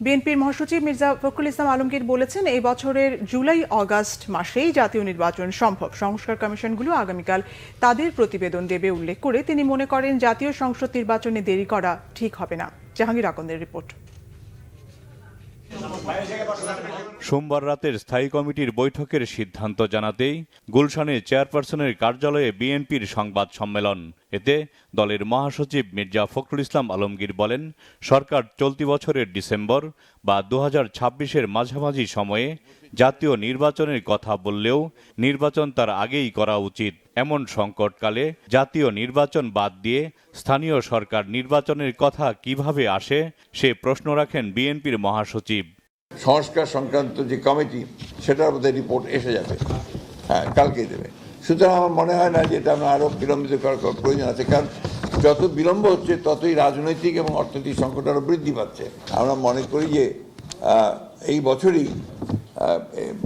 বিএনপির মহাসচিব মির্জা ফখরুল ইসলাম আলমগীর বলেছেন, এই বছরের জুলাই আগস্ট মাসেই জাতীয় নির্বাচন সম্ভব। সংস্কার কমিশনগুলো আগামীকাল তাদের প্রতিবেদন দেবে উল্লেখ করে তিনি মনে করেন জাতীয় সংসদ নির্বাচনে দেরি করা ঠিক হবে না। জাহাঙ্গীর আকন্দের রিপোর্ট। সোমবার রাতের স্থায়ী কমিটির বৈঠকের সিদ্ধান্ত জানাতেই গুলশানে চেয়ারপারসনের কার্যালয়ে বিএনপির সংবাদ সম্মেলন। এতে দলের মহাসচিব মির্জা ফখরুল ইসলাম আলমগীর বলেন, সরকার চলতি বছরের ডিসেম্বর বা 2026-এর মাঝামাঝি সময়ে জাতীয় নির্বাচনের কথা বললেও নির্বাচন তার আগেই করা উচিত। এমন সংকটকালে জাতীয় নির্বাচন বাদ দিয়ে স্থানীয় সরকার নির্বাচনের কথা কিভাবে আসে সে প্রশ্ন রাখেন বিএনপির মহাসচিব। সংস্কার সংক্রান্ত যে কমিটি, সেটার মধ্যে রিপোর্ট এসে যাবে, কালকেই দেবে। সুতরাং আমার মনে হয় না যে এটা আমরা আরও বিলম্বিত করার প্রয়োজন আছে, কারণ যত বিলম্ব হচ্ছে ততই রাজনৈতিক এবং অর্থনৈতিক সংকট আরও বৃদ্ধি পাচ্ছে। আমরা মনে করি যে এই বছরই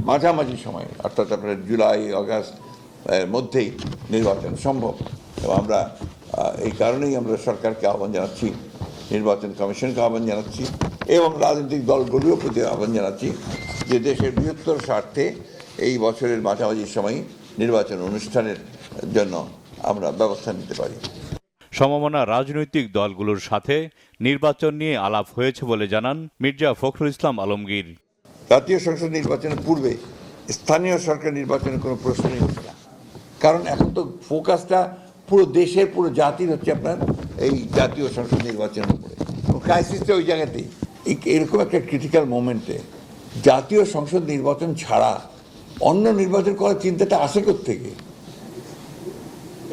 মাঝামাঝি সময়, অর্থাৎ আপনার জুলাই আগস্ট মধ্যেই নির্বাচন সম্ভব। এবং আমরা এই কারণেই আমরা সরকারকে আহ্বান জানাচ্ছি, নির্বাচন কমিশনকে আহ্বান জানাচ্ছি এবং রাজনৈতিক দলগুলিও প্রতি আহ্বান জানাচ্ছি যে দেশের বৃহত্তর স্বার্থে এই বছরের মাঝামাঝি সময় নির্বাচন অনুষ্ঠানের জন্য আমরা ব্যবস্থা নিতে পারি। সমমনা রাজনৈতিক দলগুলোর সাথে নির্বাচন নিয়ে আলাপ হয়েছে বলে জানান মির্জা ফখরুল ইসলাম আলমগীর। জাতীয় সংসদ নির্বাচনের পূর্বে স্থানীয় সরকার নির্বাচনের কোনো প্রশ্নই হচ্ছে না, কারণ এখন তো ফোকাসটা পুরো দেশের, পুরো জাতির হচ্ছে আপনার এই জাতীয় সংসদ নির্বাচনের উপরে। ক্রাইসিসটা ওই জায়গাতেই। এরকম একটা ক্রিটিক্যাল মোমেন্টে জাতীয় সংসদ নির্বাচন ছাড়া অন্য নির্বাচন করার চিন্তাটা আসে কোত্থেকে?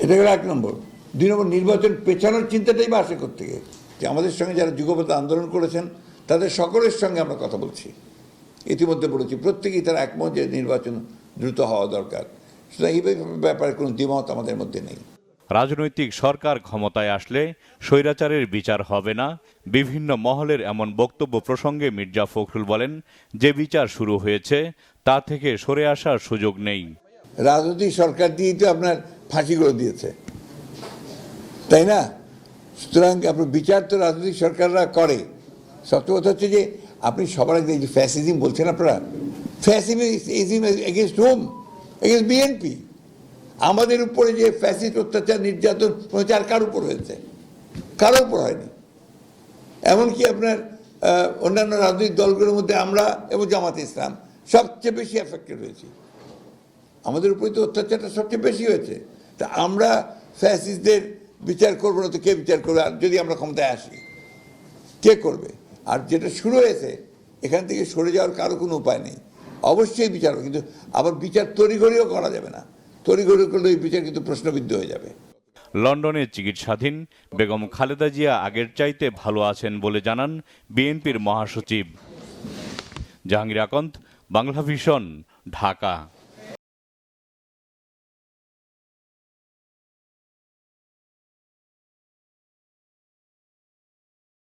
এটা গেল 1 নম্বর। 2 নম্বর, নির্বাচন পেছানোর চিন্তাটাই বা আসে কোত্থেকে? যে আমাদের সঙ্গে যারা যুগপথ আন্দোলন করেছেন তাদের সকলের সঙ্গে আমরা কথা বলছি, ইতিমধ্যে বলেছি, প্রত্যেকেই তারা একমত যে নির্বাচন দ্রুত হওয়া দরকার। সুতরাং এই ব্যাপারে কোনো দ্বিমত আমাদের মধ্যে নেই। রাজনৈতিক সরকার ক্ষমতায় আসলে স্বৈরাচারের বিচার হবে না, বিভিন্ন মহলের এমন বক্তব্য প্রসঙ্গে মির্জা ফখরুল বলেন, যে বিচার শুরু হয়েছে তা থেকে সরে আসার সুযোগ নেই। রাজনৈতিক সরকার দিয়েই তো আপনার ফাঁসি করে দিয়েছে, তাই না? সুতরাং আপনার বিচার তো রাজনৈতিক সরকাররা করে। সবচেয়ে কথা হচ্ছে যে আপনি সবার আগে যে ফ্যাসিজম বলছেন আপনারা, fascism against home? Against BNP. আমাদের উপরে যে ফ্যাসিস্ট অত্যাচার, নির্যাতন প্রচার কার উপর হয়েছে? কারোর উপর হয়নি। এমনকি আপনার অন্যান্য রাজনৈতিক দলগুলোর মধ্যে আমরা এবং জামাতে ইসলাম সবচেয়ে বেশি এফেক্টেড হয়েছি। আমাদের উপরে তো অত্যাচারটা সবচেয়ে বেশি হয়েছে। তা আমরা ফ্যাসিস্টদের বিচার করবো না তো কে বিচার করবে? আর যদি আমরা ক্ষমতায় আসি, কে করবে? আর যেটা শুরু হয়েছে, এখান থেকে সরে যাওয়ার কারো কোনো উপায় নেই। অবশ্যই বিচার হবে, কিন্তু আবার বিচার তড়িঘড়িও করা যাবে না। তড়িঘড়ি করলে এই বিচার কিন্তু প্রশ্নবিদ্ধ হয়ে যাবে। লন্ডনে চিকিৎসাধীন বেগম খালেদা জিয়া আগের চাইতে ভালো আছেন বলে জানান বিএনপির মহাসচিব। জাহাঙ্গীর আকন্দ, বাংলা ভিশন, ঢাকা।